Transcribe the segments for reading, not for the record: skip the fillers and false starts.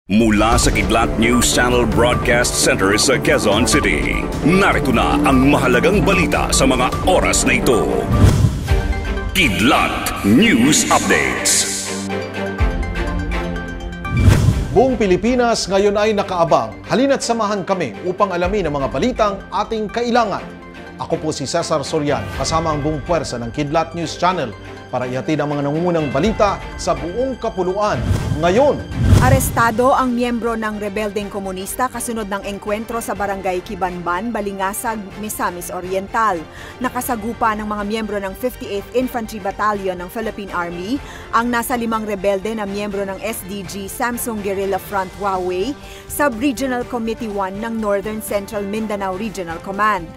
Mula sa Kidlat News Channel Broadcast Center sa Quezon City, narito na ang mahalagang balita sa mga oras na ito. Kidlat News Updates. Buong Pilipinas ngayon ay nakaabang. Halina't samahan kami upang alamin ang mga balitang ating kailangan. Ako po si Cesar Soriano, kasama ang buong puwersa ng Kidlat News Channel para ihatid ang mga nangungunang balita sa buong kapuluan. Ngayon, arestado ang miyembro ng rebeldeng komunista kasunod ng engkwentro sa barangay Kibanban, Balingasag, Misamis Oriental. Nakasagupa ng mga miyembro ng 58th Infantry Battalion ng Philippine Army ang nasa 5 rebelde na miyembro ng SDG Samsung Guerrilla Front Huawei, Sub-Regional Committee 1 ng Northern Central Mindanao Regional Command.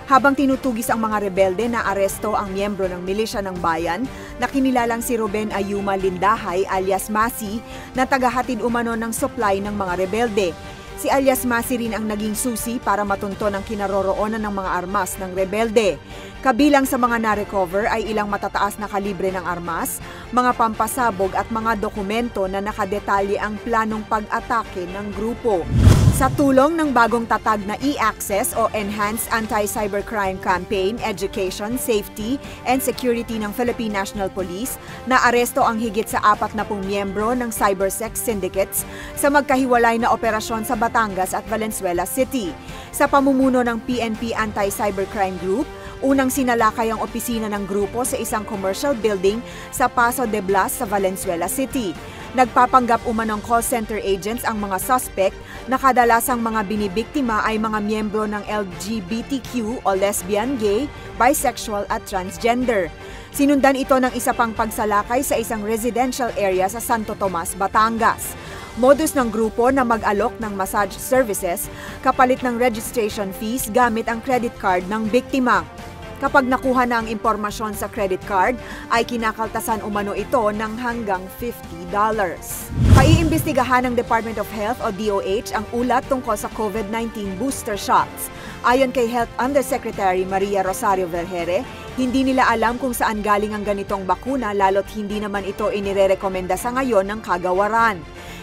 Habang tinutugis ang mga rebelde na aresto ang miyembro ng milisya ng bayan na kinilalang si Ruben Ayuma Lindahay alias Masi na tagahatid umano ng supply ng mga rebelde. Si alias Masi rin ang naging susi para matunton ang kinaroroonan ng mga armas ng rebelde. Kabilang sa mga na-recover ay ilang matataas na kalibre ng armas, mga pampasabog at mga dokumento na nakadetalye ang planong pag-atake ng grupo. Sa tulong ng bagong tatag na e-access o Enhanced Anti-Cybercrime Campaign, Education, Safety, and Security ng Philippine National Police, naaresto ang higit sa 40 miyembro ng cybersex syndicates sa magkahiwalay na operasyon sa Batangas at Valenzuela City. Sa pamumuno ng PNP Anti-Cybercrime Group, unang sinalakay ang opisina ng grupo sa isang commercial building sa Paso de Blas sa Valenzuela City. Nagpapanggap umanong call center agents ang mga suspect na kadalasang mga binibiktima ay mga miyembro ng LGBTQ o lesbian, gay, bisexual at transgender. Sinundan ito ng isa pang pagsalakay sa isang residential area sa Santo Tomas, Batangas. Modus ng grupo na mag-alok ng massage services kapalit ng registration fees gamit ang credit card ng biktima. Kapag nakuha na ang impormasyon sa credit card, ay kinakaltasan umano ito ng hanggang $50. Paiimbestigahan ng Department of Health o DOH ang ulat tungkol sa COVID-19 booster shots. Ayon kay Health Undersecretary Maria Rosario Vergere, hindi nila alam kung saan galing ang ganitong bakuna lalo't hindi naman ito inirerekomenda sa ngayon ng kagawaran.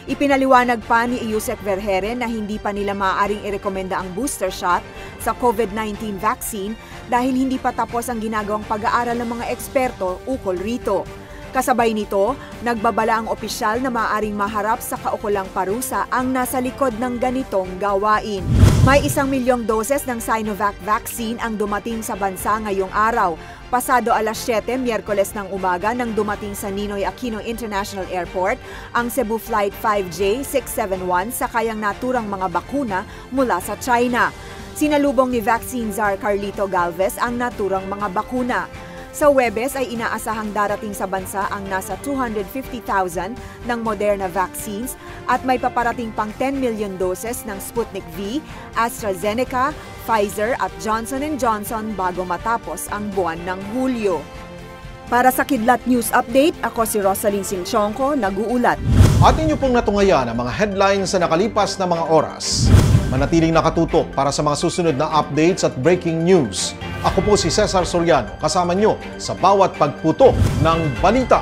Ipinaliwanag pa ni Yusek Vergere na hindi pa nila maaaring irekomenda ang booster shot sa COVID-19 vaccine dahil hindi pa tapos ang ginagawang pag-aaral ng mga eksperto ukol rito. Kasabay nito, nagbabala ang opisyal na maaaring maharap sa kaukulang parusa ang nasa likod ng ganitong gawain. May 1 milyong doses ng Sinovac vaccine ang dumating sa bansa ngayong araw. Pasado alas 7, Miyerkules ng umaga nang dumating sa Ninoy Aquino International Airport ang Cebu Flight 5J671 sa kayang naturang mga bakuna mula sa China. Sinalubong ni Vaccine Czar Carlito Galvez ang naturang mga bakuna. Sa Huwebes ay inaasahang darating sa bansa ang nasa 250,000 ng Moderna vaccines at may paparating pang 10 million doses ng Sputnik V, AstraZeneca, Pfizer at Johnson & Johnson bago matapos ang buwan ng Hulyo. Para sa Kidlat News Update, ako si Rosalyn Sinchonko, nag-uulat. At inyo pong natungayan ang mga headlines sa nakalipas na mga oras. Manatiling nakatutok para sa mga susunod na updates at breaking news. Ako po si Cesar Soriano, kasama nyo sa bawat pagputok ng balita.